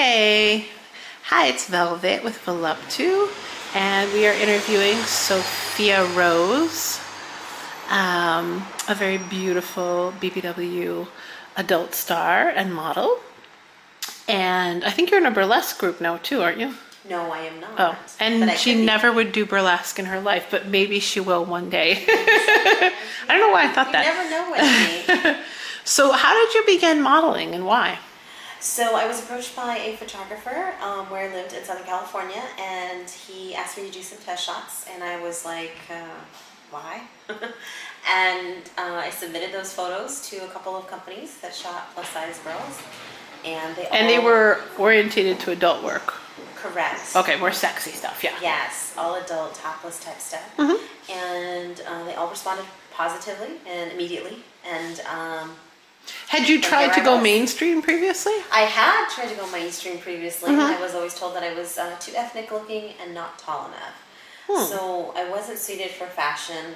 Hey, hi, it's Velvet with VOLUP2, and we are interviewing Sofia Rose, a very beautiful BBW adult star and model. And I think you're in a burlesque group now too, aren't you? No, I am not. Oh, and she never would do burlesque in her life, but maybe she will one day. I don't know why I thought that. You never know with me. So how did you begin modeling and why? So I was approached by a photographer where I lived in Southern California, and he asked me to do some test shots, and I was like, why? And I submitted those photos to a couple of companies that shot plus size girls, and they were orientated to adult work. Correct. Okay, more sexy stuff, yeah. Yes, all adult topless type stuff. Mm-hmm. And they all responded positively and immediately, and had you tried to go mainstream previously? I had tried to go mainstream previously, Mm-hmm. and I was always told that I was too ethnic looking and not tall enough. So I wasn't suited for fashion,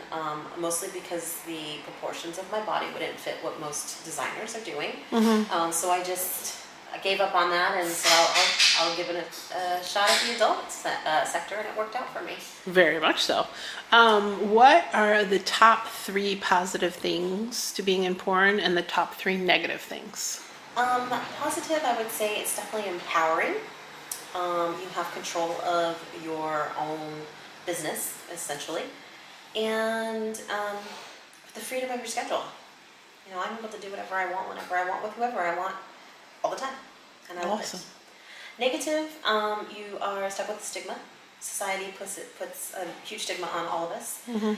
mostly because the proportions of my body wouldn't fit what most designers are doing. Mm-hmm. So I gave up on that and said I'll give it a shot at the adult sector, and it worked out for me. Very much so. What are the top 3 positive things to being in porn and the top 3 negative things? Positive, I would say it's definitely empowering. You have control of your own business, essentially, and the freedom of your schedule. You know, I'm able to do whatever I want, whenever I want, with whoever I want, all the time, and I love Awesome. it. Negative, you are stuck with the stigma. Society puts a huge stigma on all of us. Mm-hmm.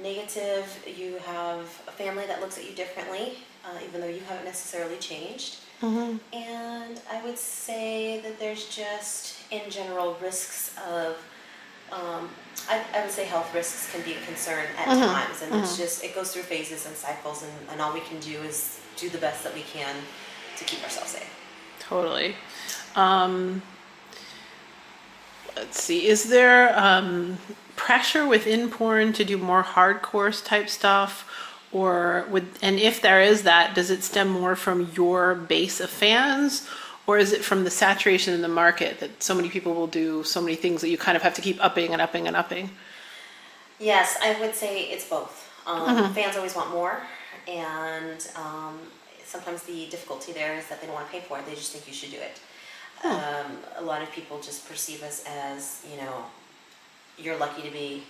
Negative, you have a family that looks at you differently, even though you haven't necessarily changed. Mm-hmm. And I would say that there's just, in general, risks of, I would say health risks can be a concern at times, and it's just, it goes through phases and cycles, and all we can do is do the best that we can to keep ourselves safe. Totally. Let's see, is there pressure within porn to do more hardcore type stuff? And if there is that, does it stem more from your base of fans? Or is it from the saturation in the market that so many people will do so many things that you kind of have to keep upping and upping and upping? Yes, I would say it's both. Fans always want more, and sometimes the difficulty there is that they don't want to pay for it. They just think you should do it. A lot of people just perceive us as, you know, you're lucky to be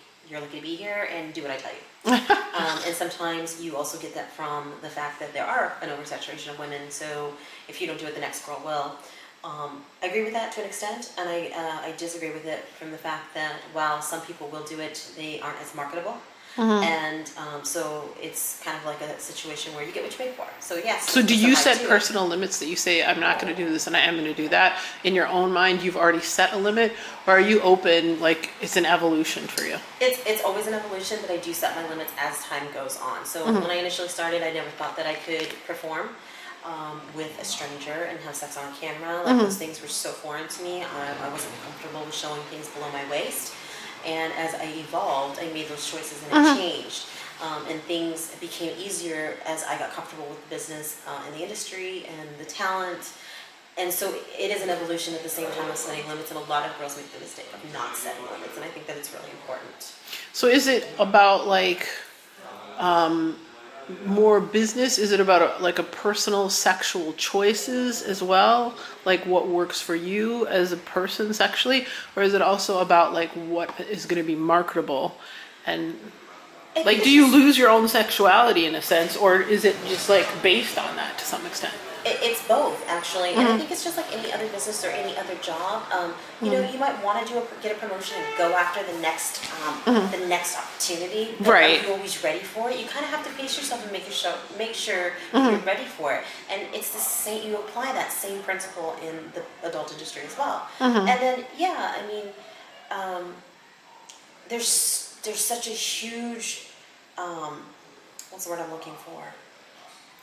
here and do what I tell you. And sometimes you also get that from the fact that there are an oversaturation of women. So if you don't do it, the next girl will. I agree with that to an extent, and I disagree with it from the fact that while some people will do it, they aren't as marketable. And so it's kind of like a situation where you get what you pay for. So yes. So do you set personal limits that you say, I'm not going to do this and I am going to do that? In your own mind, you've already set a limit? Or are you open, like it's an evolution for you? It's always an evolution, but I do set my limits as time goes on. So when I initially started, I never thought that I could perform with a stranger and have sex on camera. Like those things were so foreign to me. I wasn't comfortable with showing things below my waist. And as I evolved, I made those choices and it changed. And things became easier as I got comfortable with the business and the industry and the talent. And so it is an evolution at the same time of setting limits, and a lot of girls make the mistake of not setting limits, and I think that it's really important. So is it about like more business? Is it about like a personal sexual choices as well? Like what works for you as a person sexually? Or is it also about like what is going to be marketable? And like, do you lose your own sexuality in a sense, or is it just like based on that to some extent? It's both, actually, and I think it's just like any other business or any other job. You know, you might want to get a promotion and go after the next opportunity. But right. Are you always ready for it? You kind of have to pace yourself and make sure you're ready for it. And it's the same. You apply that same principle in the adult industry as well. And then, yeah, I mean, there's such a huge what's the word I'm looking for?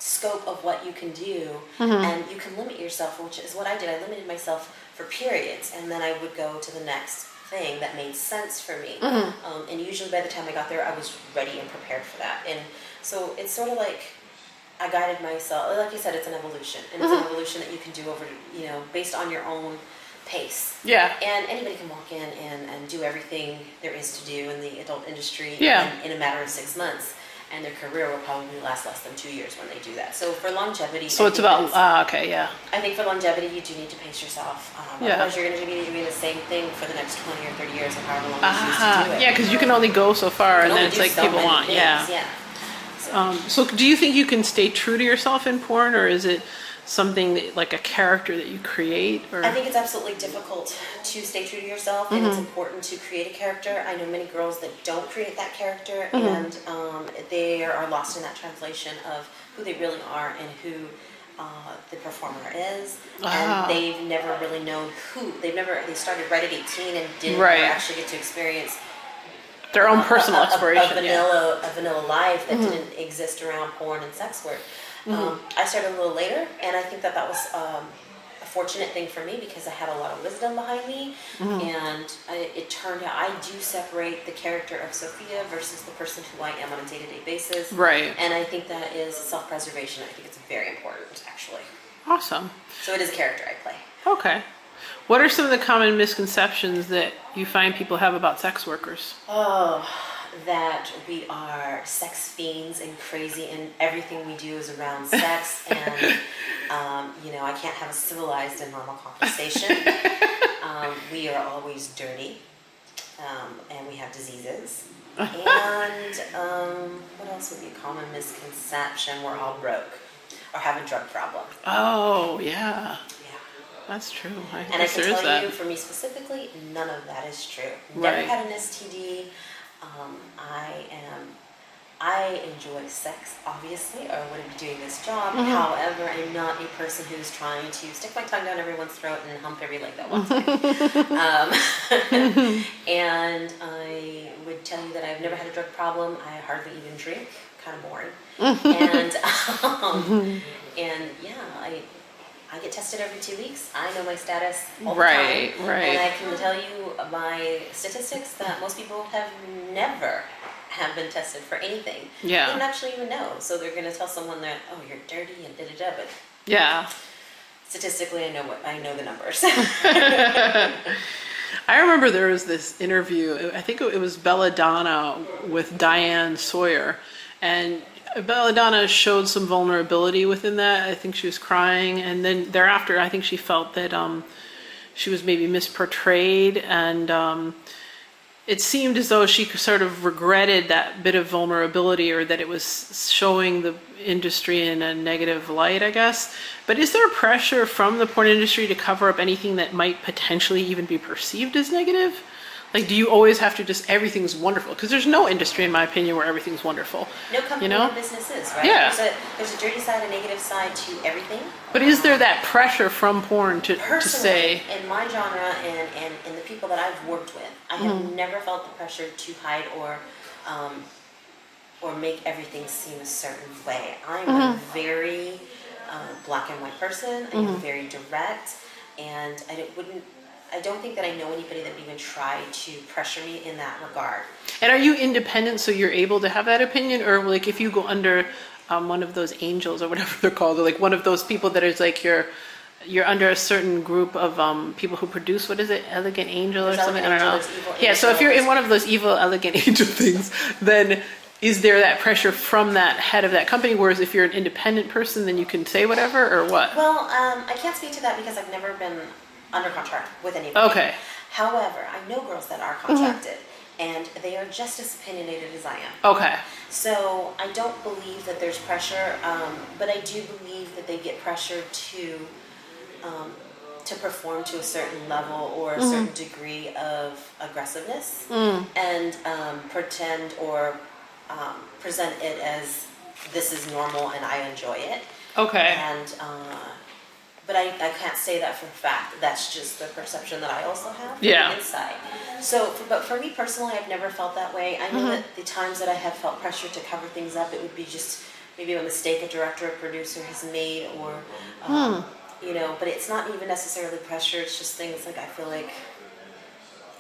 Scope of what you can do, and you can limit yourself, which is what I did. I limited myself for periods, and then I would go to the next thing that made sense for me. And usually by the time I got there, I was ready and prepared for that. And so it's sort of like I guided myself. Like you said, it's an evolution, and it's an evolution that you can do over, based on your own pace. Yeah. And anybody can walk in and do everything there is to do in the adult industry Yeah. in a matter of 6 months. And their career will probably last less than 2 years when they do that. So for longevity, So it's about, okay, yeah. I think for longevity, you do need to pace yourself. Yeah. Otherwise, you're going to be doing the same thing for the next 20 or 30 years, or however long you choose to do it. Yeah, because you can only go so far, You and can then only it's do like so people many want, things, yeah. So do you think you can stay true to yourself in porn, or is it something that, like a character that you create? Or I think it's absolutely difficult to stay true to yourself, and it's important to create a character. I know many girls that don't create that character, and they are lost in that translation of who they really are and who the performer is. And they've never really known who. They started right at 18 and didn't ever actually get to experience their own personal exploration. A vanilla life that didn't exist around porn and sex work. I started a little later, and I think that was a fortunate thing for me because I had a lot of wisdom behind me, and it turned out I do separate the character of Sofia versus the person who I am on a day-to-day basis. Right. And I think that is self-preservation. I think it's very important, actually. Awesome. So it is a character I play. Okay. What are some of the common misconceptions that you find people have about sex workers? Oh, that we are sex fiends and crazy, and everything we do is around sex, and I can't have a civilized and normal conversation. We are always dirty, and we have diseases. And what else would be a common misconception? We're all broke or have a drug problem. Oh, yeah. Yeah. That's true. And I can tell you, for me specifically, none of that is true. Never had an STD. I enjoy sex, obviously, or I wouldn't be doing this job. However, I'm not a person who's trying to stick my tongue down everyone's throat and hump every leg that wants me. And I would tell you that I've never had a drug problem. I hardly even drink. Kind of boring. And yeah, I get tested every 2 weeks. I know my status all the time. Right. And I can tell you my statistics that most people have been tested for anything. Yeah. They don't actually even know. So they're going to tell someone that, oh, you're dirty and da-da-da, but Yeah. statistically I know the numbers. I remember there was this interview, I think it was Belladonna with Diane Sawyer, and Belladonna showed some vulnerability within that. I think she was crying, and then thereafter I think she felt that she was maybe misportrayed, and it seemed as though she sort of regretted that bit of vulnerability, or that it was showing the industry in a negative light, I guess. But is there pressure from the porn industry to cover up anything that might potentially even be perceived as negative? Like, do you always have to everything's wonderful? Because there's no industry, in my opinion, where everything's wonderful. No company or business is, right? Yeah. There's a dirty side, a negative side to everything. But is there that pressure from porn to Personally, say... in my genre and the people that I've worked with, I have never felt the pressure to hide or make everything seem a certain way. I'm a very black and white person. I am very direct, and I don't think that I know anybody that would even try to pressure me in that regard. And are you independent so you're able to have that opinion? Or like if you go under one of those angels or whatever they're called, or like one of those people that is like you're under a certain group of people who produce, what is it, Elegant Angel or something? I don't know. Yeah, so if you're in one of those evil Elegant Angel things, then is there that pressure from that head of that company? Whereas if you're an independent person, then you can say whatever, or what? Well, I can't speak to that because I've never been under contract with anybody. Okay. However, I know girls that are contracted, and they are just as opinionated as I am. Okay. So I don't believe that there's pressure, but I do believe that they get pressured to perform to a certain level or a certain degree of aggressiveness, and pretend or present it as this is normal and I enjoy it. Okay. And but I can't say that for a fact. That's just the perception that I also have from the inside. So, but for me personally, I've never felt that way. I know that the times that I have felt pressure to cover things up, it would be just maybe a mistake a director or producer has made, or but it's not even necessarily pressure. It's just things like I feel like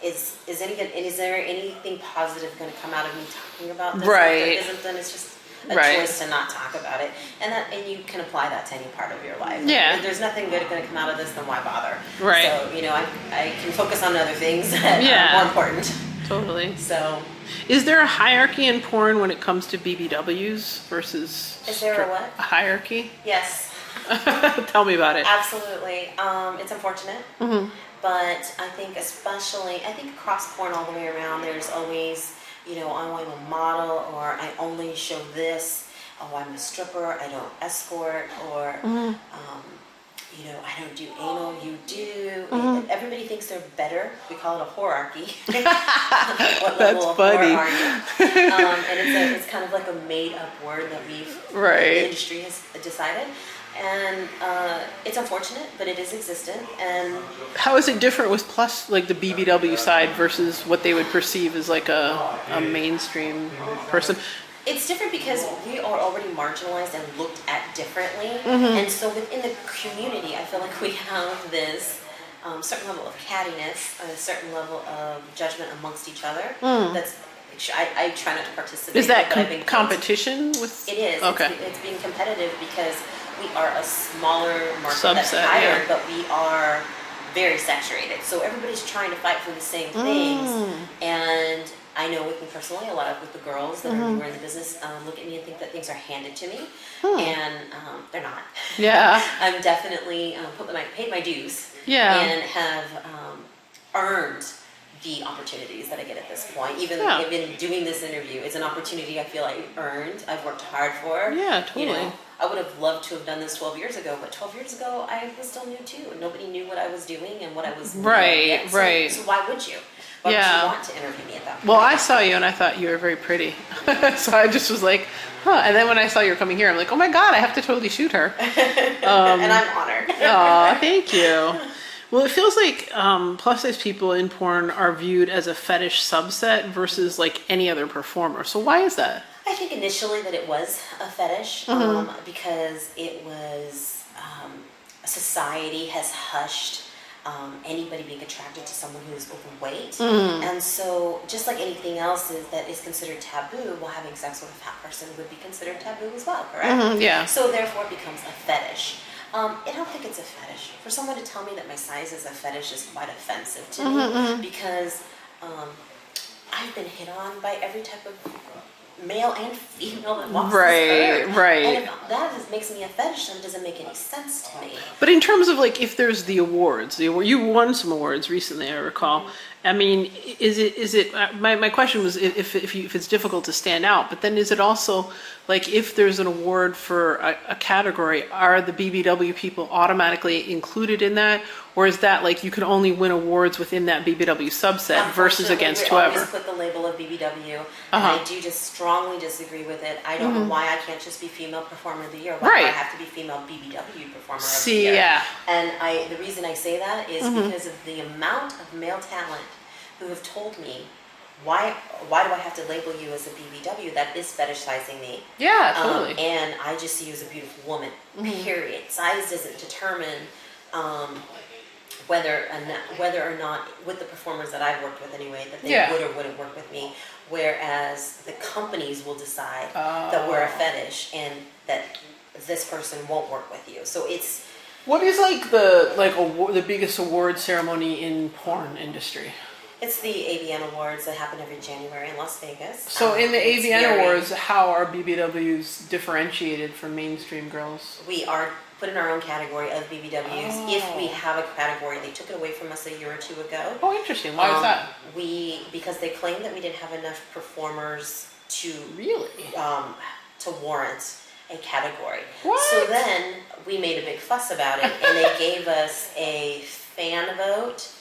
is there anything positive going to come out of me talking about this? Right. If there isn't, then it's just a Right. choice to not talk about it, and you can apply that to any part of your life. Yeah. If there's nothing good going to come out of this, then why bother? Right. So I can focus on other things that Yeah. are more important. Totally. So Is there a hierarchy in porn when it comes to BBWs versus? Is there a what? A hierarchy? yes. Tell me about it. Absolutely. It's unfortunate, but I think across porn all the way around, there's always, oh, I'm a model, or I only show this, oh, I'm a stripper, I don't escort, or, I don't do anal, you do. Everybody thinks they're better. We call it a whorearchy. What level of funny. whore are you? And it's kind of like a made-up word that the industry has decided. And it's unfortunate, but it is existent. And How is it different with plus like the BBW side versus what they would perceive as like a mainstream person? it's different because we are already marginalized and looked at differently. And so within the community, I feel like we have this certain level of cattiness, a certain level of judgment amongst each other. That's I try not to participate. Is that but I've been competition with? It is. Okay. It's being competitive because we are a smaller market that's Subset, higher, yeah. but we are very saturated. So everybody's trying to fight for the same things. And I know with me personally, a lot of with the girls that are newer in the business look at me and think that things are handed to me, and they're not. Yeah. I'm definitely paid my dues, Yeah. and have earned the opportunities that I get at this point. Even doing this interview, it's an opportunity I feel I earned. I've worked hard for. Yeah, totally. I would have loved to have done this 12 years ago, but 12 years ago I was still new too, and nobody knew what I was doing and what I was doing yet. So why would you? Why would you want to interview me at that point? Well, I saw you and I thought you were very pretty. So I just was like, huh. And then when I saw you were coming here, I'm like, oh my God, I have to totally shoot her. And I'm honored. Aw, thank you. Well, it feels like plus size people in porn are viewed as a fetish subset versus like any other performer. So why is that? I think initially that it was a fetish because it was society has hushed anybody being attracted to someone who is overweight, and so just like anything else that is considered taboo, well, having sex with a fat person would be considered taboo as well, correct? Yeah. So therefore, it becomes a fetish. I don't think it's a fetish. For someone to tell me that my size is a fetish is quite offensive to me because I've been hit on by every type of male and female that walks this earth. Right. And if that makes me a fetish, then it doesn't make any sense to me. But in terms of like, if there's the awards, you won some awards recently, I recall. I mean, is it? My question was if it's difficult to stand out, but then is it also like if there's an award for a category, are the BBW people automatically included in that, or is that like you can only win awards within that BBW subset versus against whoever? We always put the label of BBW, and I do just strongly disagree with it. I don't know why I can't just be female performer of the year. Why do I have to be female BBW performer of the year? Yeah. And the reason I say that is because of the amount of male talent who have told me, why do I have to label you as a BBW? That is fetishizing me. Yeah, totally. And I just see you as a beautiful woman, period. Size doesn't determine whether or not, with the performers that I've worked with anyway, that they would or wouldn't work with me. Whereas the companies will decide that we're a fetish and that this person won't work with you. So it's... What is like the biggest award ceremony in porn industry? It's the AVN Awards that happen every January in Las Vegas. So in the AVN Awards, how are BBWs differentiated from mainstream girls? We are put in our own category of BBWs. If we have a category, they took it away from us a year or two ago. Oh, interesting. Why is that? Because they claimed that we didn't have enough performers to to warrant a category. What? So then we made a big fuss about it, and they gave us a fan vote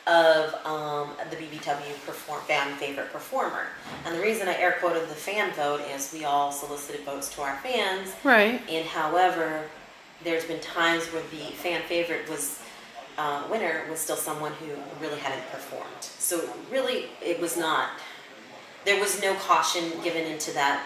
of the BBW fan favorite performer. And the reason I air quoted the fan vote is we all solicited votes to our fans. Right. And however, there's been times where the fan favorite was winner was still someone who really hadn't performed. So really, it was not. there was no caution given into that,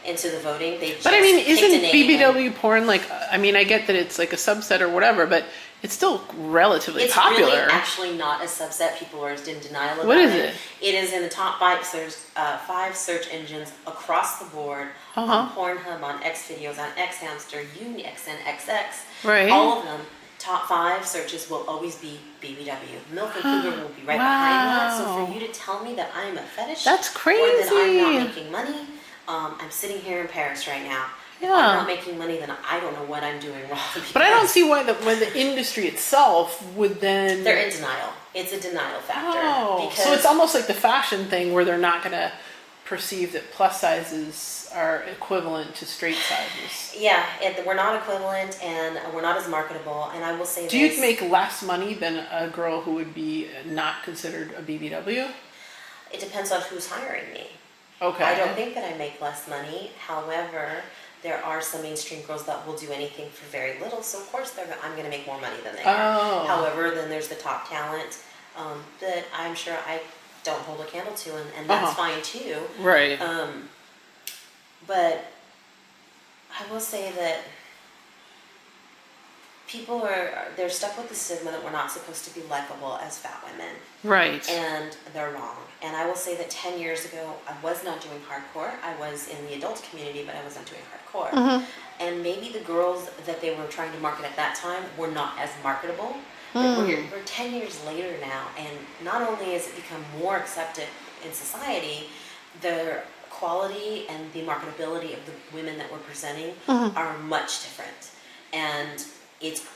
into the voting. They just But I mean, picked a isn't name and BBW porn like, I mean, I get that it's like a subset or whatever, but it's still relatively it's popular. really actually not a subset. People are in denial about it. What is it? It is in the top five search engines across the board, on Pornhub, on Xvideos, on Xhamster, Unix, and XX. Right. All of them. Top 5 searches will always be BBW. MILF and Cougar will be right behind that. So for you to tell me that I'm a fetish, That's or that I'm crazy. not making money, I'm sitting here in Paris right now. If Yeah. I'm not making money, then I don't know what I'm doing wrong. But I don't see why when the industry itself would then. They're in denial. It's a denial factor. Oh, Because so it's almost like the fashion thing where they're not going to perceive that plus sizes are equivalent to straight sizes. yeah, we're not equivalent, and we're not as marketable. And I will say Do you make less money than a girl who would be not considered a BBW? it depends on who's hiring me. Okay. I don't think that I make less money. However, there are some mainstream girls that will do anything for very little, so of course I'm going to make more money than they are. Oh. However, then there's the top talent that I'm sure I don't hold a candle to, and that's fine too. Right. But I will say that people they're stuck with the stigma that we're not supposed to be likable as fat women. Right. And they're wrong. And I will say that 10 years ago, I was not doing hardcore. I was in the adult community, but I wasn't doing hardcore. And maybe the girls that they were trying to market at that time were not as marketable. But we're 10 years later now, and not only has it become more accepted in society, the quality and the marketability of the women that we're presenting are much different. And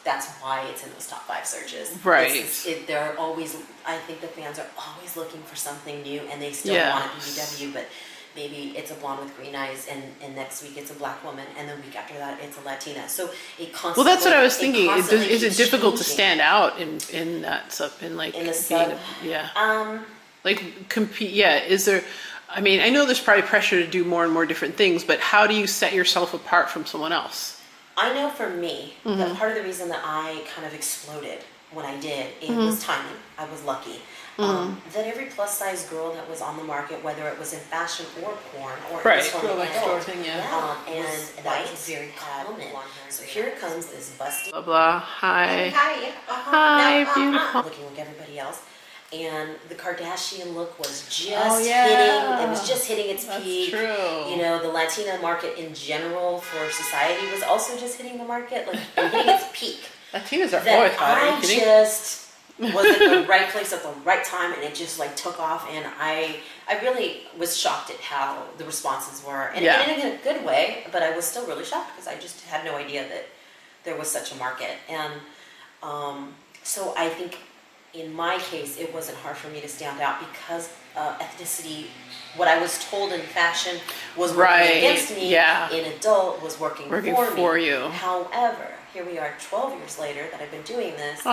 that's why it's in those top 5 searches. Right. They're always, I think the fans are always looking for something new, and they still want a BBW, but maybe it's a blonde with green eyes, and next week it's a black woman, and the week after that it's a Latina. So it constantly. Well, that's what I was thinking. Is Is it difficult to stand out in that sub, in like in the being sub? like compete? Yeah. Is there? I mean, I know there's probably pressure to do more and more different things, but how do you set yourself apart from someone else? I know for me, that part of the reason that I kind of exploded when I did, it was timing. I was lucky. That every plus size girl that was on the market, whether it was in fashion or porn or Right. it was from Girl an next adult, door thing, yeah. and that was very common. So here comes this busty. Blah blah. Hi. Hi, Hi, beautiful. Looking like everybody else. And the Kardashian look was just yeah. hitting, it was just hitting its That's peak. true. You know, the Latina market in general for society was also just hitting the market, like and hitting its peak. Latinas are That always hot. Are you I kidding? just was at the right place at the right time, and it just like took off, and I really was shocked at how the responses were, and in a good way, but I was still really shocked because I just had no idea that there was such a market. And so I think in my case, it wasn't hard for me to stand out because ethnicity, what I was told in fashion was working against me, in adult was working for me. you. However, here we are 12 years later that I've been doing this.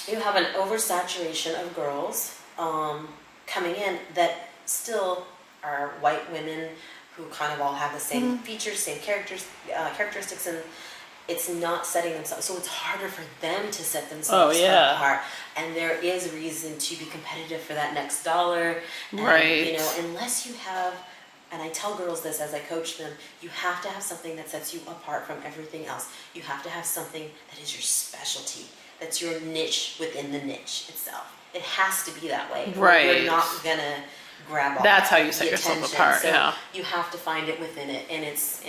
You have an oversaturation of girls coming in that still are white women who kind of all have the same features, same characteristics, and it's not setting themselves, so it's harder for them to set themselves apart. And there is reason to be competitive for that next dollar. And, you know, unless you have, and I tell girls this as I coach them, you have to have something that sets you apart from everything else. You have to have something that is your specialty, that's your niche within the niche itself. It has to be that way. You're not gonna grab all That's how you set the yourself attention. apart. So you have to find it within it, and it's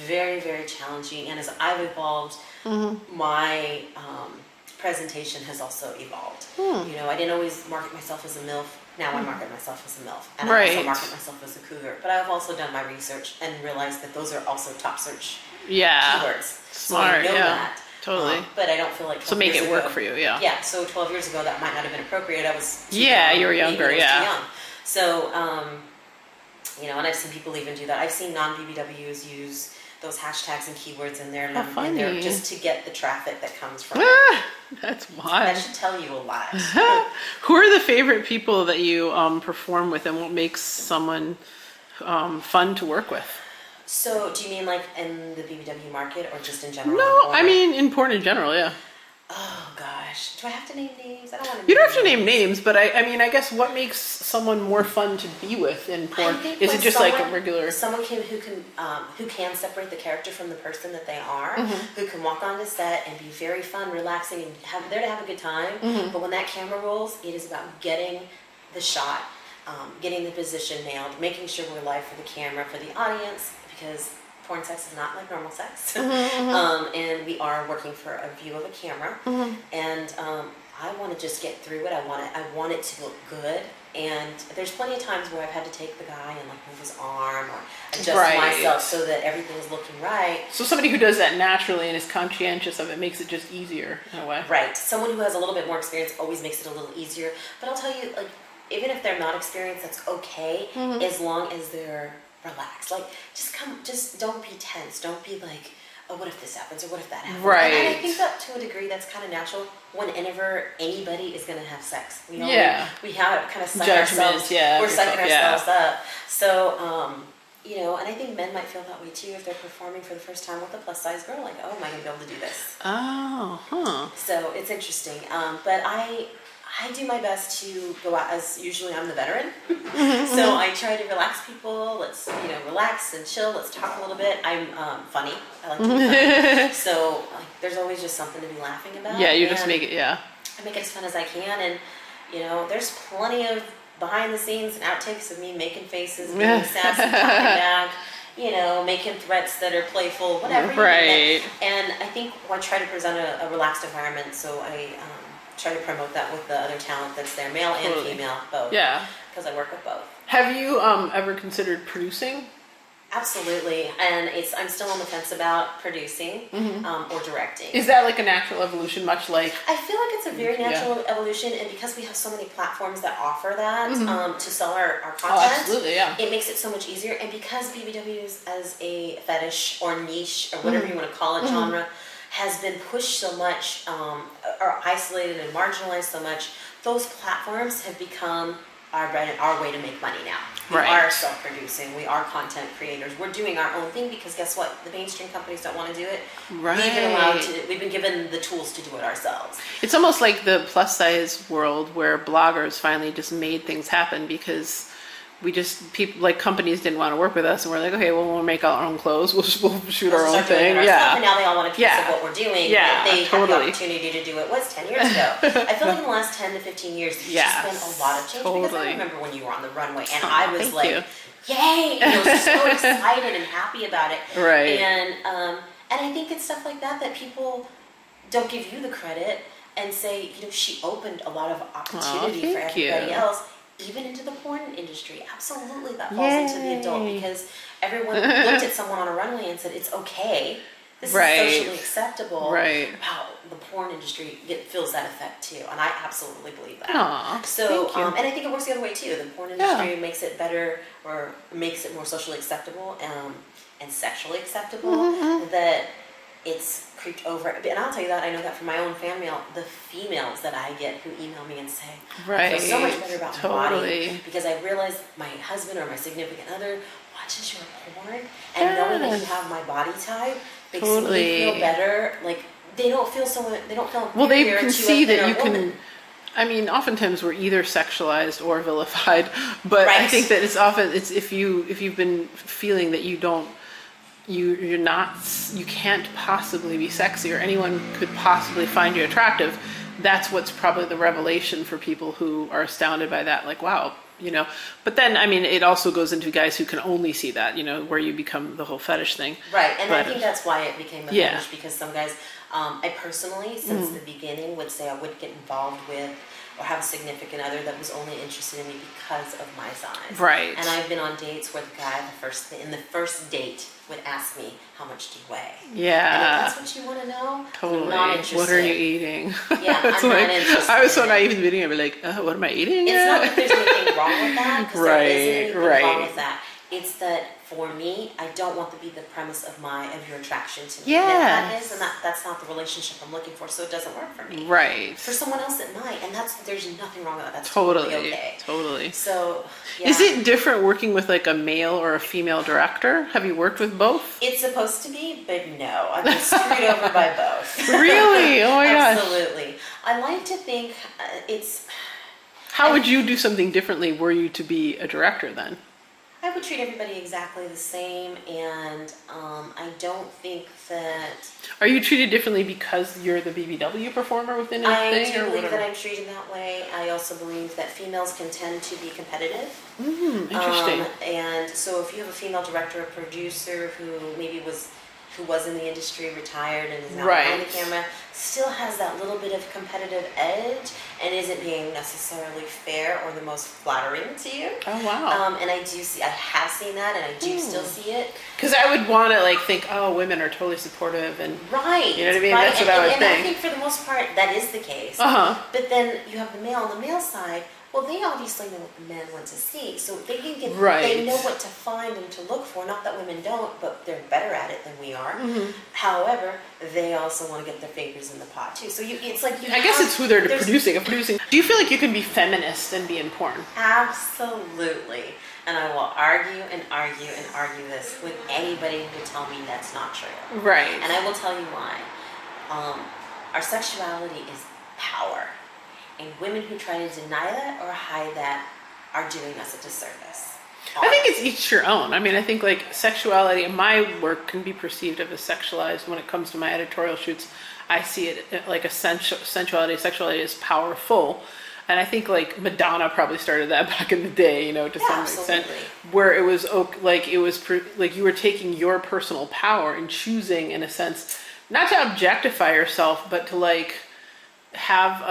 very, very challenging. And as I've evolved, my presentation has also evolved. You know, I didn't always market myself as a MILF. Now I market myself as a MILF, and I also market myself as a cougar. But I've also done my research and realized that those are also top search keywords. Smart. So I know that. Totally. But I don't feel like 12 So make years it work ago- for you, yeah. Yeah, so 12 years ago that might not have been appropriate. I was too Yeah, young. you were Maybe younger, I was yeah. too young. So, you know, and I've seen people even do that. I've seen non-BBWs use those hashtags and keywords in there, and they're just to get the traffic that comes from it. That's That wild. should tell you a lot. Who are the favorite people that you perform with, and what makes someone fun to work with? So, do you mean like in the BBW market or just in general? No, I mean in porn in general, yeah. Oh gosh. gosh, do I have to name names? I don't want to. You don't have to name names, but I mean, I guess what makes someone more fun to be with in porn? Is it just like a regular? Someone who can separate the character from the person that they are, who can walk onto set and be very fun, relaxing, and there to have a good time. But when that camera rolls, it is about getting the shot, getting the position nailed, making sure we're live for the camera, for the audience, because porn sex is not like normal sex. And we are working for a view of a camera. And I want to just get through it. I want it to look good. And there's plenty of times where I've had to take the guy and like move his arm or adjust myself so that everything is looking right. So somebody who does that naturally and is conscientious of it makes it just easier in a way. Right. Someone who has a little bit more experience always makes it a little easier. But I'll tell you, like, even if they're not experienced, that's okay, as long as they're relaxed. Like, just don't be tense. Don't be like, oh, what if this happens or what if that happens? Right. And I think that to a degree that's kind of natural whenever anybody is going to have sex. We have it kind of psych ourselves. We're psyching ourselves up. So, you know, and I think men might feel that way too if they're performing for the first time with a plus size girl. Like, oh, am I going to be able to do this? Oh, So it's interesting. But I do my best to go out, as usually I'm the veteran. So I try to relax people. Let's, relax and chill. Let's talk a little bit. I'm funny. I like to be funny. So there's always just something to be laughing about. Yeah, you just make it, I make it as fun as I can. And, there's plenty of behind the scenes and outtakes of me making faces, being sassy, talking back, making threats that are playful, whatever. Right. And I think I try to present a relaxed environment. So I try to promote that with the other talent that's there, male and female, both. Yeah. Because I work with both. Have you ever considered producing? Absolutely, and I'm still on the fence about producing or directing. Is that like a natural evolution, much like? I feel like it's a very natural evolution, and because we have so many platforms that offer that to sell our content, absolutely, it makes it so much easier. And because BBWs as a fetish or niche or whatever you want to call it, genre, has been pushed so much, or isolated and marginalized so much, those platforms have become our way to make money now. We are self-producing. We are content creators. We're doing our own thing because guess what? The mainstream companies don't want to do it. Right. We've been given the tools to do it ourselves. It's almost like the plus size world where bloggers finally just made things happen because companies didn't want to work with us, and we're like, okay, well, we'll make our own clothes. We'll shoot our own thing. And now they all want a piece of what we're doing. Yeah, they have the opportunity to do it. Was 10 years ago. I feel like in the last 10 to 15 years, there's just been a lot of change. Because I remember when you were on the runway, and I was like, yay! And I was so excited and happy about it. Right. And I think it's stuff like that people don't give you the credit and say, she opened a lot of opportunity for everybody else. Even into the porn industry, absolutely that falls into the adult because everyone looked at someone on a runway and said, it's okay, this is socially acceptable. Right. Wow, the porn industry feels that effect too, and I absolutely believe that. Aww, so, and I think it works the other way too. The porn industry makes it better or makes it more socially acceptable and sexually acceptable that it's creeped over. And I'll tell you that, I know that from my own family, the females that I get who email me and say, I feel so much better about my body because I realize my husband or my significant other watches your porn and knowing that you have my body type makes me feel better. Like they don't feel well, they can see that you can. I mean, oftentimes we're either sexualized or vilified, but I think that it's if you've been feeling that you can't possibly be sexy or anyone could possibly find you attractive, that's what's probably the revelation for people who are astounded by that, like, wow, but then I mean it also goes into guys who can only see that, where you become the whole fetish thing, and I think that's why it became a fetish, because some guys, I personally since the beginning would say I would get involved with or have a significant other that was only interested in me because of my size. Right. And I've been on dates where the guy in the first date would ask me, how much do you weigh? Yeah. And if that's what you want to know, I'm not interested. What are you eating? Yeah, I'm not interested. I was so naive in the beginning. I'd be like, what am I eating? It's not that there's anything wrong with that, because there isn't anything wrong with that. It's that for me, I don't want to be the premise of your attraction to me. Yeah. And if that is, and that's not the relationship I'm looking for, so it doesn't work for me. Right. For someone else it might, and there's nothing wrong with that. That's totally okay. Totally. So, yeah. Is it different working with like a male or a female director? Have you worked with both? It's supposed to be, but no. I've been screwed over by both. Really? Oh my gosh. Absolutely. I like to think How would you do something differently were you to be a director then? I would treat everybody exactly the same, and I don't think that Are you treated differently because you're the BBW performer within a I thing do or believe whatever? that I'm treated that way. I also believe that females can tend to be competitive. Interesting. And so if you have a female director or producer who was in the industry, retired, and is now behind the Right. camera, still has that little bit of competitive edge and isn't being necessarily fair or the most flattering to you. Oh wow. And I have seen that, and I do still see it. Because I would want to like think, oh, women are totally supportive and Right. you know what I mean? Right. That's what I would and I think. think for the most part that is the case. Uh-huh. But then you have the male on the male side. Well, they obviously know what the men want to see, so they can get. Right. They know what to find and to look for. Not that women don't, but they're better at it than we are. Mm-hmm. However, they also want to get their fingers in the pot too. So it's like I guess it's who they're there's- producing. Do you feel like you can be feminist and be in porn? Absolutely. And I will argue and argue and argue this with anybody who tell me that's not true. Right. And I will tell you why. Our sexuality is power. And women who try to deny that or hide that are doing us a disservice. I think it's each your own. I mean, I think like sexuality in my work can be perceived as sexualized when it comes to my editorial shoots. I see it like a sexuality is powerful. And I think like Madonna probably started that back in the day, you know, to some extent, where it was like you were taking your personal power and choosing, in a sense, not to objectify yourself, but to like have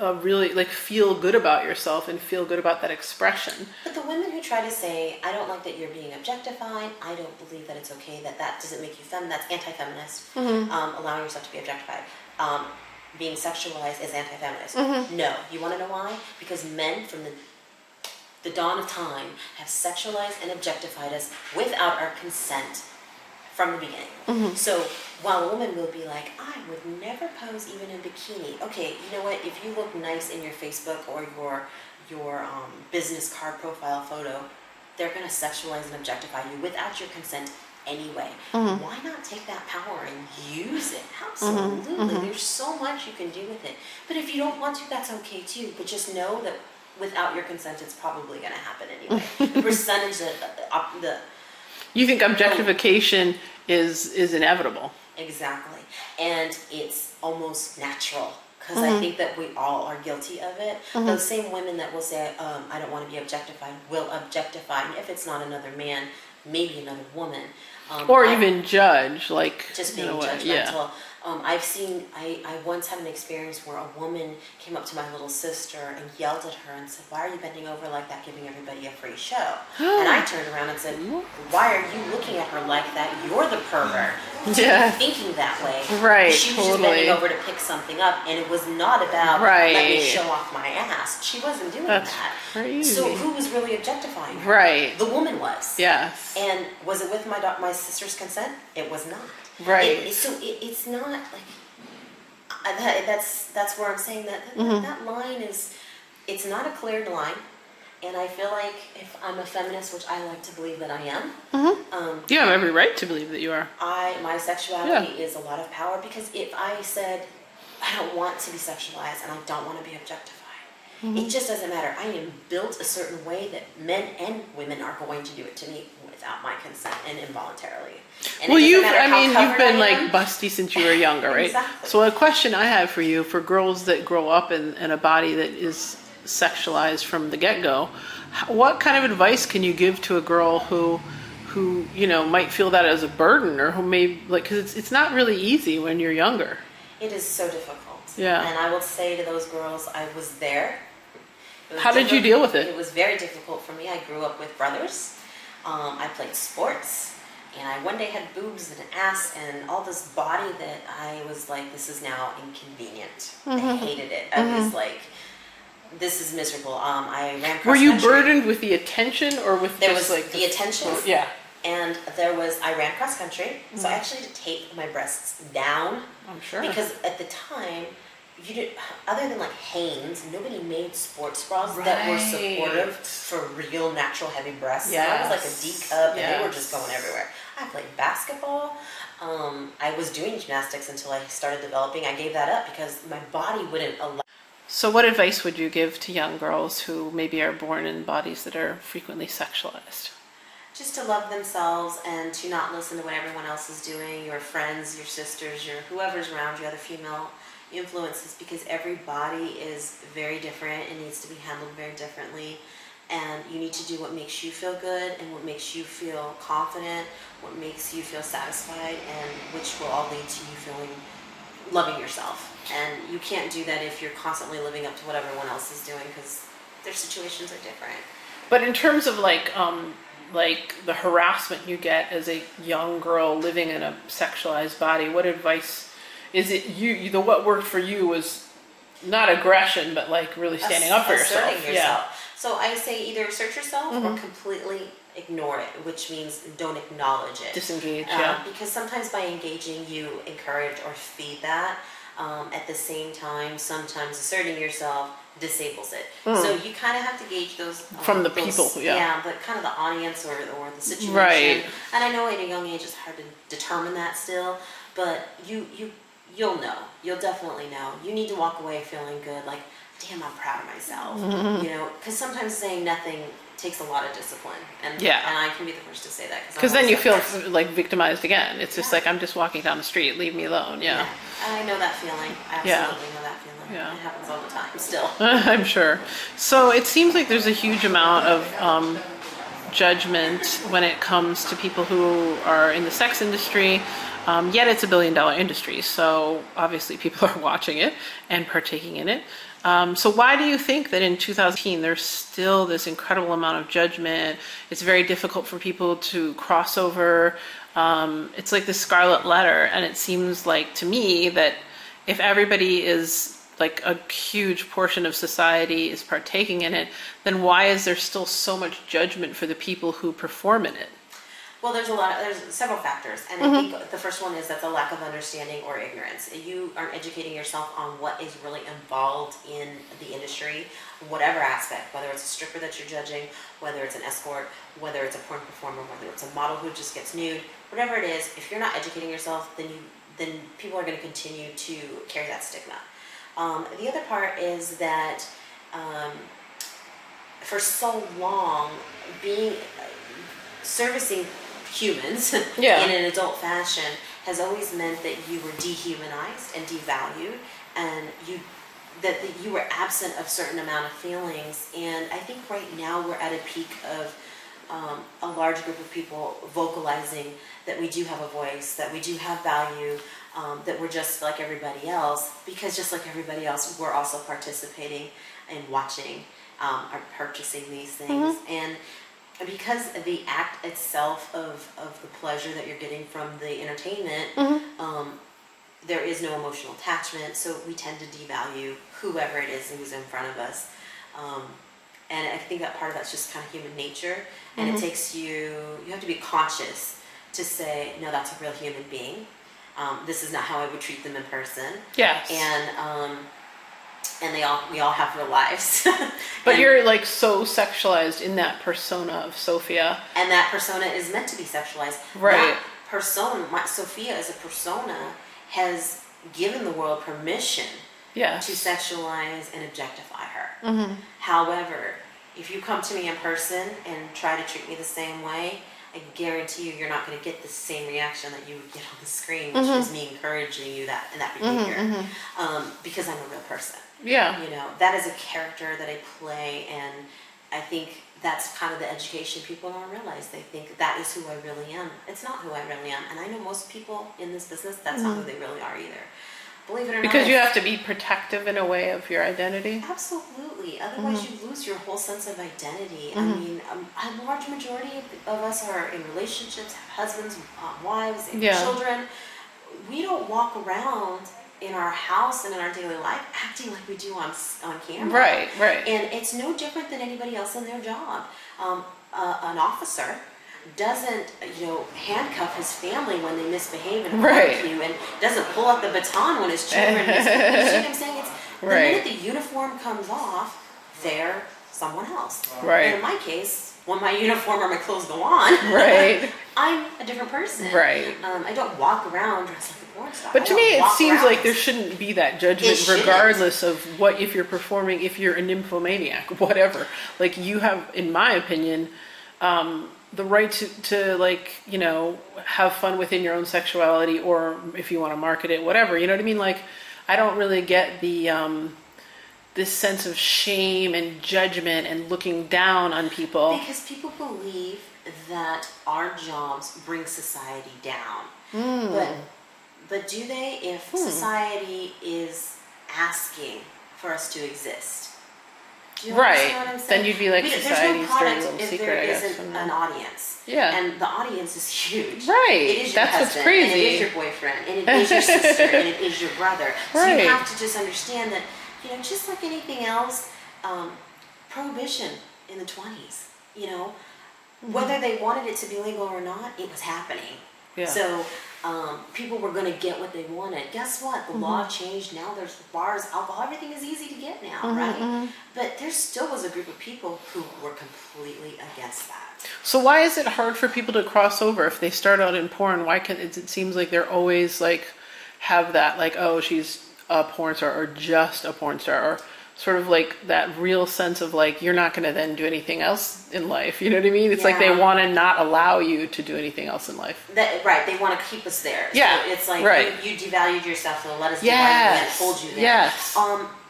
a really like feel good about yourself and feel good about that expression. But the women who try to say, I don't like that you're being objectified, I don't believe that it's okay, that doesn't make you feminine, that's anti-feminist, allowing yourself to be objectified. Being sexualized is anti-feminist. No. You want to know why? Because men from the dawn of time have sexualized and objectified us without our consent from the beginning. So while a woman will be like, I would never pose even in bikini. Okay, you know what? If you look nice in your Facebook or your business card profile photo, they're going to sexualize and objectify you without your consent anyway. Why not take that power and use it? Absolutely. There's so much you can do with it. But if you don't want to, that's okay too. But just know that without your consent, it's probably going to happen anyway. The percentage You think objectification is inevitable? Exactly. And it's almost natural. Because I think that we all are guilty of it. Those same women that will say, I don't want to be objectified, will objectify. And if it's not another man, maybe another woman. Or even judge, like just being judgmental. Yeah. I once had an experience where a woman came up to my little sister and yelled at her and said, why are you bending over like that, giving everybody a free show? And I turned around and said, why are you looking at her like that? You're the pervert. Yeah. Thinking that way. Right, She was just bending over to pick something up, and it was not about let me show off my ass. She wasn't doing that. Crazy. So who was really objectifying her? Right. The woman was. Yes. And was it with my sister's consent? It was not. Right. It's not like that's where I'm saying that that line is, it's not a cleared line. And I feel like if I'm a feminist, which I like to believe that I am, You have every right to believe that you are. my sexuality is a lot of power, because if I said I don't want to be sexualized and I don't want to be objectified, it just doesn't matter. I am built a certain way that men and women are going to do it to me without my consent and involuntarily. And Well, it doesn't matter how you've covered been I like am. busty since you were younger, right? Exactly. So a question I have for you, for girls that grow up in a body that is sexualized from the get-go, what kind of advice can you give to a girl who you know might feel that as a burden, or who may like, because it's not really easy when you're younger. It is so difficult. Yeah. And I will say to those girls, I was there. How did you deal with it? It was very difficult for me. I grew up with brothers. I played sports. And I one day had boobs and an ass and all this body that I was like, this is now inconvenient. I hated it. I was like, this is miserable. I ran cross Were you country. burdened with the attention, or with There just was like the attention. Yeah. And I ran cross country. So I actually had to tape my breasts down. I'm sure. Because at the time, you did, other than like Hanes, nobody made sports bras that were supportive for real natural heavy breasts. Yes. I was like a D cup, and they were Yes. just going everywhere. I played basketball. I was doing gymnastics until I started developing. I gave that up because my body wouldn't allow. So what advice would you give to young girls who maybe are born in bodies that are frequently sexualized? Just to love themselves and to not listen to what everyone else is doing, your friends, your sisters, your whoever's around you, other female influences, because every body is very different and needs to be handled very differently. And you need to do what makes you feel good and what makes you feel confident, what makes you feel satisfied, and which will all lead to you feeling loving yourself. And you can't do that if you're constantly living up to what everyone else is doing, because their situations are different. But in terms of like the harassment you get as a young girl living in a sexualized body, what advice is it what worked for you was not aggression, but like really standing up for yourself? Asserting yourself. So I say either assert yourself or completely ignore it, which means don't acknowledge it. Disengage, because sometimes by engaging, you encourage or feed that. At the same time, sometimes asserting yourself disables it. So you kind of have to gauge those from the people, but kind of the audience or the situation. Right. And I know at a young age it's hard to determine that still, but you'll know. You'll definitely know. You need to walk away feeling good, like, damn, I'm proud of myself. You know, because sometimes saying nothing takes a lot of discipline, and I can be the first to say that, because then you feel like victimized again. It's just like, I'm just walking down the street, leave me alone. Yeah. I know that feeling. I absolutely know that feeling. Yeah. It happens all the time still. I'm sure. So it seems like there's a huge amount of judgment when it comes to people who are in the sex industry. Yet it's $1 billion industry, so obviously people are watching it and partaking in it. So why do you think that in 2018 there's still this incredible amount of judgment? It's very difficult for people to cross over. It's like the scarlet letter, and it seems like to me that if everybody is like a huge portion of society is partaking in it, then why is there still so much judgment for the people who perform in it? Well, there's several factors, and I think the first one is that's a lack of understanding or ignorance. You aren't educating yourself on what is really involved in the industry, whatever aspect, whether it's a stripper that you're judging, whether it's an escort, whether it's a porn performer, whether it's a model who just gets nude, whatever it is. If you're not educating yourself, then people are going to continue to carry that stigma. The other part is that for so long, servicing humans in an adult fashion has always meant that you were dehumanized and devalued, and that you were absent of certain amount of feelings. And I think right now we're at a peak of a large group of people vocalizing that we do have a voice, that we do have value, that we're just like everybody else, because just like everybody else, we're also participating and watching or purchasing these things. And because the act itself of the pleasure that you're getting from the entertainment, there is no emotional attachment, so we tend to devalue whoever it is who's in front of us. And I think that part of that's just kind of human nature, and it takes you have to be conscious to say, no, that's a real human being. This is not how I would treat them in person. Yes. And we all have real lives. But you're like so sexualized in that persona of Sofia. And that persona is meant to be sexualized. Right. That persona, Sofia as a persona, has given the world permission to sexualize and objectify her. However, if you come to me in person and try to treat me the same way, I guarantee you're not going to get the same reaction that you would get on the screen, which is me encouraging you in that behavior, because I'm a real person. Yeah. You know, that is a character that I play, and I think that's kind of the education people don't realize. They think that is who I really am. It's not who I really am, and I know most people in this business, that's not who they really are either. Believe it or not. Because you have to be protective in a way of your identity? Absolutely. Otherwise you lose your whole sense of identity. I mean, a large majority of us are in relationships, have husbands, wives, and children. We don't walk around in our house and in our daily life acting like we do on camera. Right. And it's no different than anybody else in their job. An officer doesn't, handcuff his family when they misbehave in a barbecue, and doesn't pull out the baton when his children misbehave. You see what I'm saying? It's the minute the uniform comes off, they're someone else. Right. And in my case, when my uniform or my clothes go on, Right. I'm a different person. Right. I don't walk around dressed like a porn star. But to me, it seems around. like there shouldn't be that judgment, It shouldn't. regardless of what, if you're performing, if you're a nymphomaniac, whatever. Like, you have, in my opinion, the right to like, you know, have fun within your own sexuality, or if you want to market it, whatever. You know what I mean? Like, I don't really get the this sense of shame and judgment and looking down on people. Because people believe that our jobs bring society down. But do they, if society is asking for us to exist? Do you understand what I'm saying? Then you'd be like There's society's no dirty product little if secret, there I guess. isn't an audience. Yeah. And the audience is huge. Right. It is your That's what's husband, crazy. and it is your boyfriend, and it is your sister, and it is your brother. So Right. you have to just understand that, you know, just like anything else, prohibition in the 20s, you know, whether they wanted it to be legal or not, it was happening. Yeah. So people were going to get what they wanted. Guess what? The law changed. Now there's bars, alcohol, everything is easy to get now, right? But there still was a group of people who were completely against that. So why is it hard for people to cross over if they start out in porn? Why can it seems like they're always like have that like, oh, she's a porn star or just a porn star, or sort of like that real sense of like you're not going to then do anything else in life. You know what I mean? It's like they Yeah. want to not allow you to do anything else in life. Right, they want to keep us there. Yeah, So it's like right. you devalued yourself, so let us devalue you Yes. and hold you there. Yes.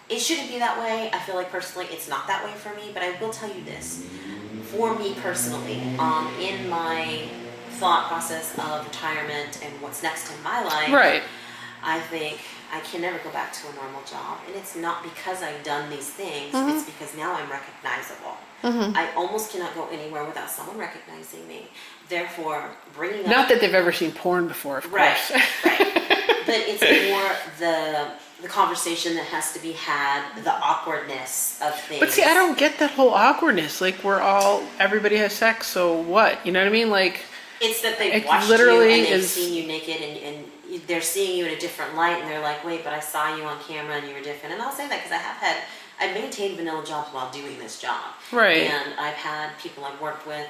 It shouldn't be that way. I feel like personally it's not that way for me, but I will tell you this. For me personally, in my thought process of retirement and what's next in my life, Right. I think I can never go back to a normal job. And it's not because I've done these things, it's because now I'm recognizable. I almost cannot go anywhere without someone recognizing me. Therefore, bringing up... Not that they've ever seen porn before, of Right, course. right. But it's more the conversation that has to be had, the awkwardness of things. But see, I don't get that whole awkwardness. Like, everybody has sex, so what? You know what I mean? Like, It's that they've it watched literally you and they've is- seen you naked and they're seeing you in a different light and they're like, wait, but I saw you on camera and you were different. And I'll say that because I've maintained vanilla jobs while doing this job. Right. And I've had people I've worked with,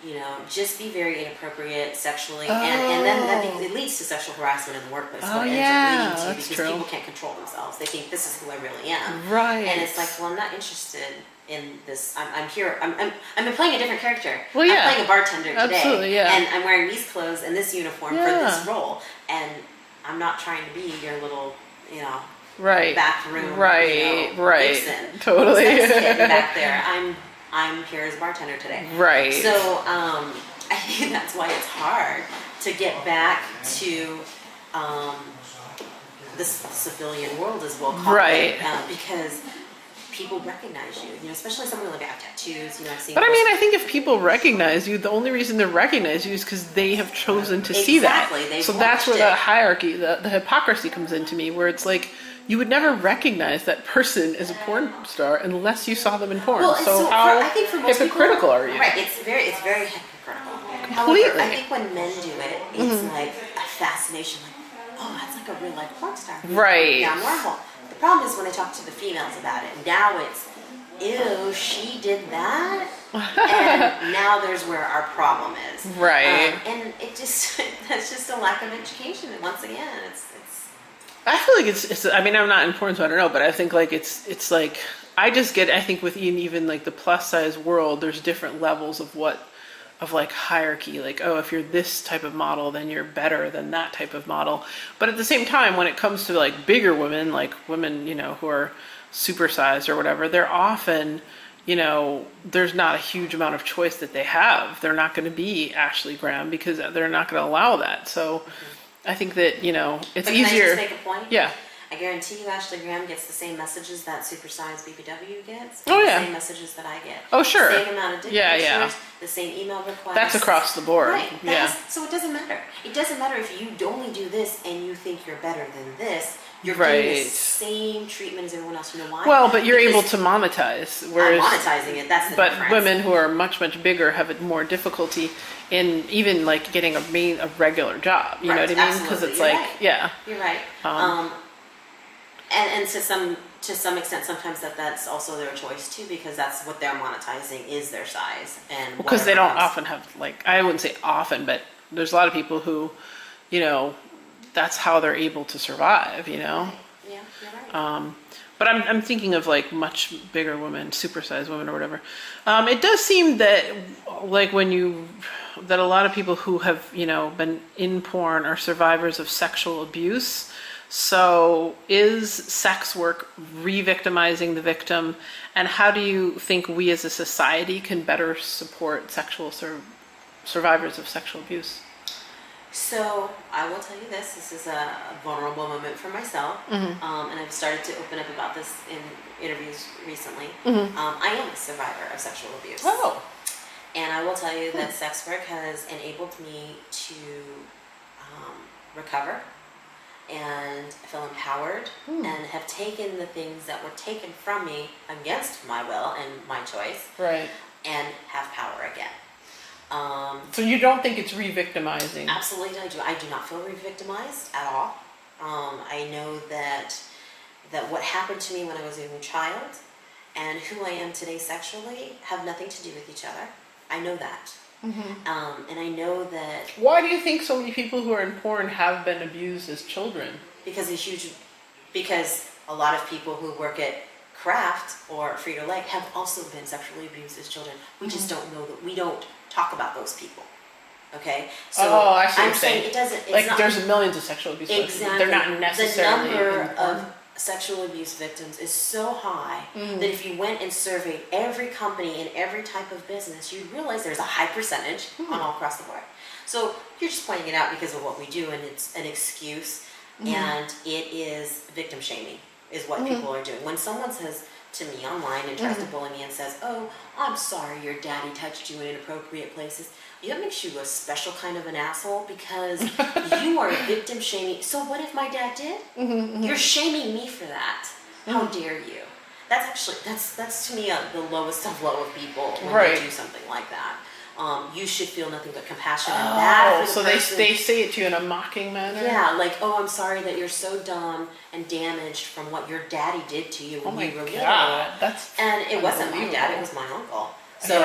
you know, just be very inappropriate sexually. And then it leads to sexual harassment in the workplace. Oh, what it yeah, ends up leading to that's because true. people can't control themselves. They think this is who I really am. Right. And it's like, well, I'm not interested in this. I'm here. I'm playing a different character. Well, yeah. I'm playing a bartender today. Absolutely, yeah. And I'm wearing these clothes and this uniform for Yeah. this role. And I'm not trying to be your little, you know, Right. bathroom, Right, you know, right. vixen. Totally. Who's that kid back there. I'm here as a bartender today. Right. So I think that's why it's hard to get back to this civilian world, as we'll call Right. it, because people recognize you. You know, especially someone who like have tattoos. You know, I've seen. But I mean, I think if people recognize you, the only reason they recognize you is because they have chosen to see that. Exactly, they've So that's where watched the it. hierarchy, the hypocrisy comes into me, where it's like you would never recognize that person as a porn star unless you saw them in porn. Well, and so how I think for most hypocritical people, are you? Right, it's very hypocritical. Completely. However, I think when men do it, it's like a fascination, like, oh, that's like a real life porn star. Right. Now normal. The problem is when I talk to the females about it. Now it's, ew, she did that, and now there's where our problem is. Right. And it just that's just a lack of education. And once again, it's. I feel like it's. I mean, I'm not in porn, so I don't know. But I think like it's like I just get. I think within even like the plus size world, there's different levels of like hierarchy. Like, oh, if you're this type of model, then you're better than that type of model. But at the same time, when it comes to like bigger women, like women, you know, who are supersized or whatever, they're often, you know, there's not a huge amount of choice that they have. They're not going to be Ashley Graham because they're not going to allow that. So. I think that, you know, it's But easier. Can I just make a point? Yeah. I guarantee you Ashley Graham gets the same messages that supersized BBW gets. Oh, and yeah. The same messages that I get. Oh, sure. The same amount of dick pictures, the same email requests. That's across the board. Right. Yeah. So it doesn't matter. It doesn't matter if you only do this and you think you're better than this. You're Right. getting the same treatment as everyone else. You know why? Well, but you're able Because to monetize, whereas I'm monetizing it. That's the but difference. women who are much bigger have a more difficulty in even like getting a regular job. You know Right, what I mean? Because absolutely. it's You're like right. yeah. You're right. And to some to some extent, sometimes that's also their choice too, because that's what they're monetizing is their size and Because they don't whatever comes. often have, like, I wouldn't say often, but there's a lot of people who, that's how they're able to survive, Yeah, you're right. But I'm thinking of like much bigger women, supersized women or whatever. It does seem that like that a lot of people who have, been in porn are survivors of sexual abuse. So is sex work re-victimizing the victim? And how do you think we as a society can better support survivors of sexual abuse? So I will tell you this. This is a vulnerable moment for myself, and I've started to open up about this in interviews recently. I am a survivor of sexual abuse. Oh. And I will tell you that sex work has enabled me to recover and feel empowered and have taken the things that were taken from me against my will and my choice, Right. and have power again. So you don't think it's re-victimizing? Absolutely, I do. I do not feel re-victimized at all. I know that what happened to me when I was a young child and who I am today sexually have nothing to do with each other. I know that. And I know that Why do you think so many people who are in porn have been abused as children? because a lot of people who work at Kraft or Frito-Lay have also been sexually abused as children. We just don't know that. We don't talk about those people. Okay, so I see what I'm you're saying saying. it doesn't. It's Like not, there's millions of sexual abuse victims. exactly. They're not necessarily The number in porn. of sexual abuse victims is so high that if you went and surveyed every company in every type of business, you'd realize there's a high percentage on all across the board. So you're just pointing it out because of what we do, and it's an excuse, and it is victim shaming is what people are doing. When someone says to me online and tries to bully me and says, "Oh, I'm sorry your daddy touched you in inappropriate places," that makes you a special kind of an asshole because you are victim shaming. So what if my dad did? You're shaming me for that. How dare you? That's actually, that's to me the lowest of low of people when they do something like that. You should feel nothing but compassion and bad for the so person. they say it to you in a mocking manner? Yeah, like, "Oh, I'm sorry that you're so dumb and damaged from what your daddy did to you when you were little." That's And it wasn't my dad, it was my uncle. So,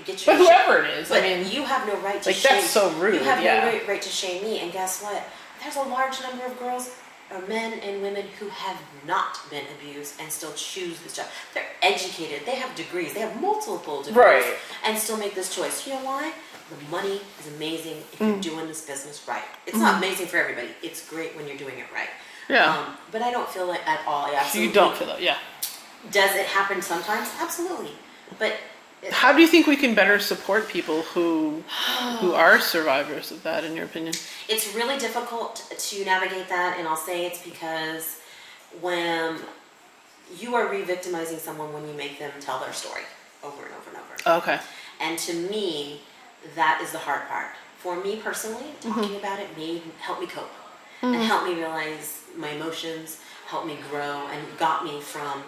get your But whoever it is, But I mean, you have no right to like shame. that's so rude. You have yeah. no right to shame me. And guess what? There's a large number of girls, or men and women who have not been abused and still choose this job. They're educated. They have degrees. They have multiple degrees, Right. and still make this choice. You know why? The money is amazing if you're doing this business right. It's not amazing for everybody. It's great when you're doing it right. Yeah. But I don't feel it at all. I So absolutely you don't feel that, yeah. Does it happen sometimes? Absolutely. But How do you think we can better support people who are survivors of that, in your opinion? it's really difficult to navigate that, and I'll say it's because when you are re-victimizing someone when you make them tell their story over and over and over. Okay. And to me, that is the hard part. For me personally, talking about it helped me cope and helped me realize my emotions, helped me grow, and got me from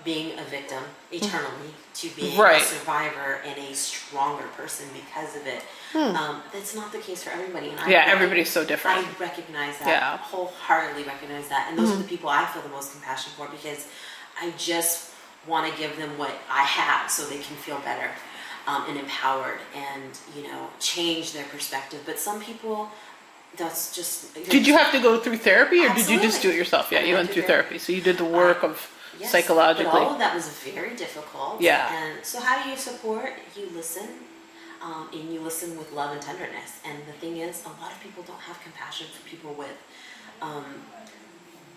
being a victim eternally to being a survivor and a stronger person because of it. That's not the case for everybody. And everybody's so different. I recognize that. Yeah. Wholeheartedly recognize that. And those are the people I feel the most compassion for because I just want to give them what I have so they can feel better and empowered and, change their perspective. But some people, that's just... Did you have to go through therapy or Absolutely. did you just do it yourself? Yeah, you went through therapy. So you did the work of Yes, psychologically. but all of that was very difficult. Yeah. And so how do you support? You listen, and you listen with love and tenderness. And the thing is, a lot of people don't have compassion for people with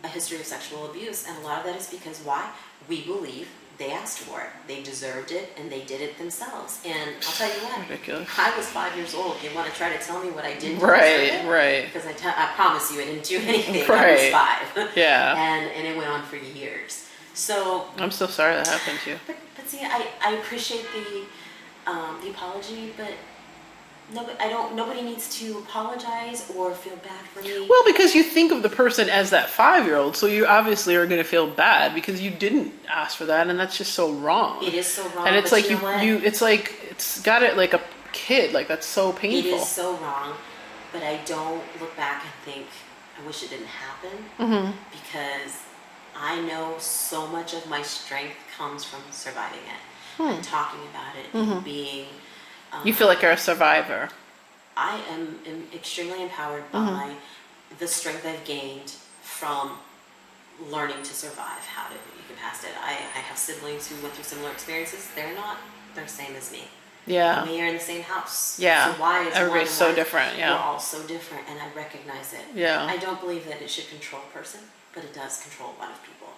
a history of sexual abuse. And a lot of that is because why? We believe they asked for it. They deserved it, and they did it themselves. And I'll tell you what. Ridiculous. I was 5 years old. You want to try to tell me what I did? Right. Because I promise you, I didn't do anything. Right. I was 5. Yeah. And it went on for years. So, I'm so sorry that happened to you. but see, I appreciate the apology, but nobody needs to apologize or feel bad for me. Well, because you think of the person as that 5-year-old, so you obviously are going to feel bad because you didn't ask for that, and that's just so wrong. It is so wrong. And it's but like you know what? it's got it like a kid, like that's so painful. It is so wrong, but I don't look back and think I wish it didn't happen because I know so much of my strength comes from surviving it and talking about it and being. You feel like you're a survivor. I am extremely empowered by the strength I've gained from learning to survive, how to get past it. I have siblings who went through similar experiences. They're not the same as me. Yeah. We are in the same house. Yeah. So why is everybody's so different? Yeah. We're all so different, and I recognize it. Yeah. I don't believe that it should control a person, but it does control a lot of people.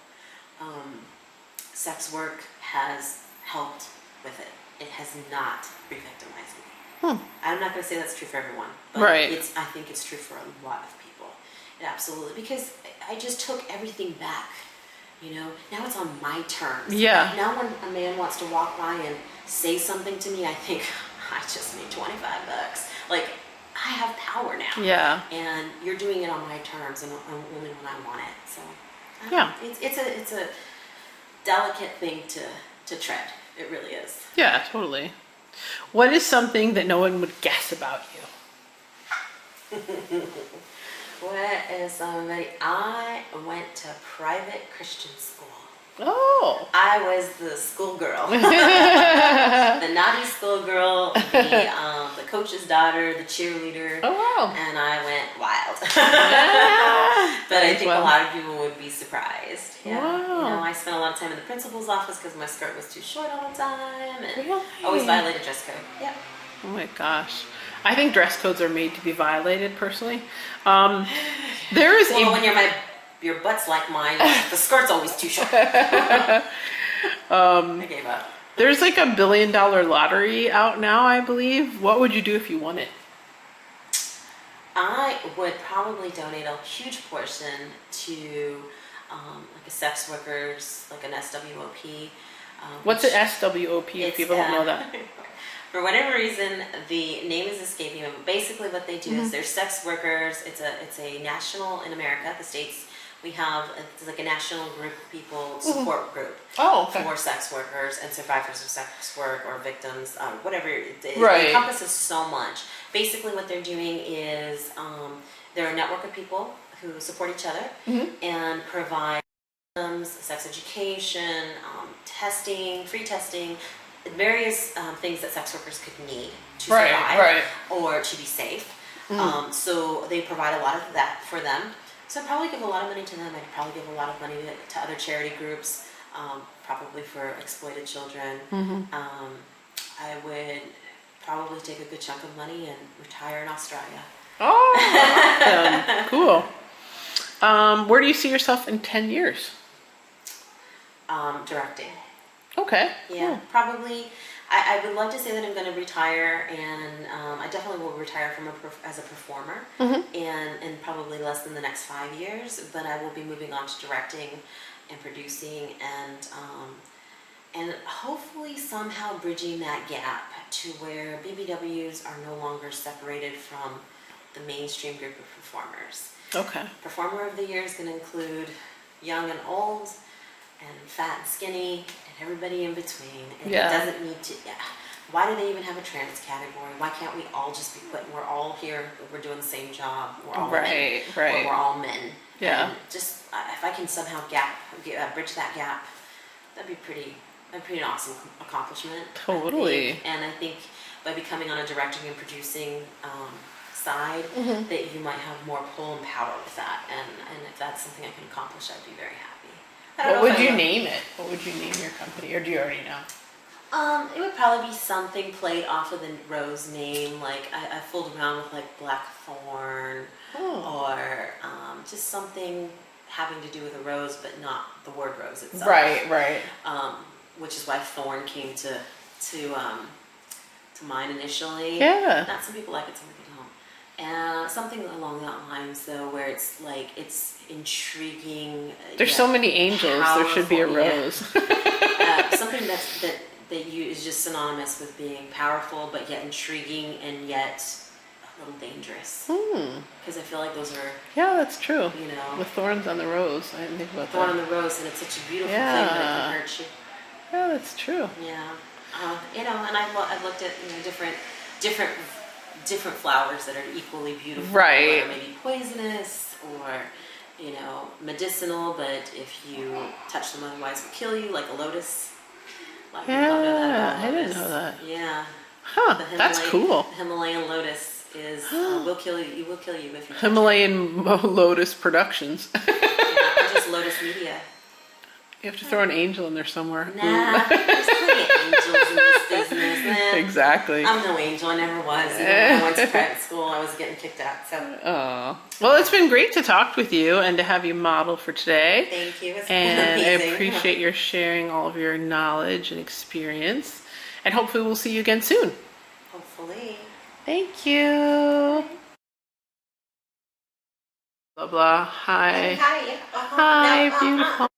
Sex work has helped with it. It has not re-victimized me. I'm not going to say that's true for everyone, but Right. I think it's true for a lot of people. It absolutely, because I just took everything back. You know, now it's on my terms. Yeah. Now when a man wants to walk by and say something to me, I think, I just made $25. Like, I have power now. Yeah. And you're doing it on my terms and only when I want it. So, I don't Yeah. know. It's a delicate thing to tread. It really is. Yeah, totally. What is something that no one would guess about you? What is somebody? I went to private Christian school. Oh. I was the schoolgirl, the naughty schoolgirl, the coach's daughter, the cheerleader. Oh, wow. And I went wild. Yeah. But I think a lot of people would be surprised. Yeah. Wow. You know, I spent a lot of time in the principal's office because my skirt was too short all the time, and Really? always violated dress code. Yeah. Oh my gosh. I think dress codes are made to be violated, personally. There is Well, when your butt's like mine, the skirt's always too short. I gave up. there's like $1 billion lottery out now, I believe. What would you do if you won it? I would probably donate a huge portion to like a sex workers, like an SWOP. What's an SWOP if people don't know that? For whatever reason, the name is escaping me. But basically, what they do is they're sex workers. It's a national in America, the States. We have it's like a national group of people support group for sex workers and survivors of sex work or victims, whatever. It encompasses so much. Basically, what they're doing is they're a network of people who support each other and provide sex education, testing, free testing, various things that sex workers could need to survive or to be safe. So they provide a lot of that for them. So I'd probably give a lot of money to them. I'd probably give a lot of money to other charity groups, probably for exploited children. I would probably take a good chunk of money and retire in Australia. Oh, awesome. Cool. Where do you see yourself in 10 years? Directing. Okay. Yeah, cool. Probably. I would love to say that I'm going to retire, and I definitely will retire as a performer, and probably less than the next 5 years. But I will be moving on to directing and producing, and hopefully somehow bridging that gap to where BBWs are no longer separated from the mainstream group of performers. Okay. Performer of the Year is going to include young and old, and fat and skinny, and everybody in between. And it doesn't need to, why do they even have a trans category? Why can't we all just be put, we're all here, we're doing the same job, we're all men, or we're all men. Yeah. And just, if I can somehow bridge that gap, that'd be an awesome accomplishment. Totally. And I think by becoming on a directing and producing side, that you might have more pull and power with that. And if that's something I can accomplish, I'd be very happy. What would you name it? What would you name your company? Or do you already know? It would probably be something played off of the Rose name. Like I fooled around with like Blackthorn, or just something having to do with a rose, but not the word rose itself. Right. Which is why Thorn came to mind initially. Yeah. Not some people like it, some people don't. And something along that lines, though, where it's like it's intriguing. There's so many angels. Powerful, there should be a rose. Something that is just synonymous with being powerful, but yet intriguing, and yet a little dangerous. Because I feel like those are. Yeah, that's true. You know, with thorns on the rose. I didn't think about thorn that. on the rose, and it's such a beautiful thing that it can hurt you. Yeah, that's true. Yeah, and I've looked at different flowers that are equally beautiful, right? Or maybe poisonous, or medicinal, but if you touch them otherwise will kill you, like a lotus. A lot of people don't know that Yeah, about I didn't lotus. know that. Yeah. Huh, The that's cool. Himalayan lotus is will kill you. Will kill you if you touch Himalayan Lotus Productions. it. Yeah, or just Lotus Media. You have to throw an angel in there somewhere. Nah, there's plenty of angels in this business. Exactly. I'm no angel. I never was. Even when I went to private school, I was getting kicked out. So Oh. Well, it's been great to talk with you and to have you model for today. thank you. It's been And I amazing. appreciate your sharing all of your knowledge and experience. And hopefully we'll see you again soon. Hopefully. Thank you. Blah, blah. Hi. Hi. Hi, No, beautiful.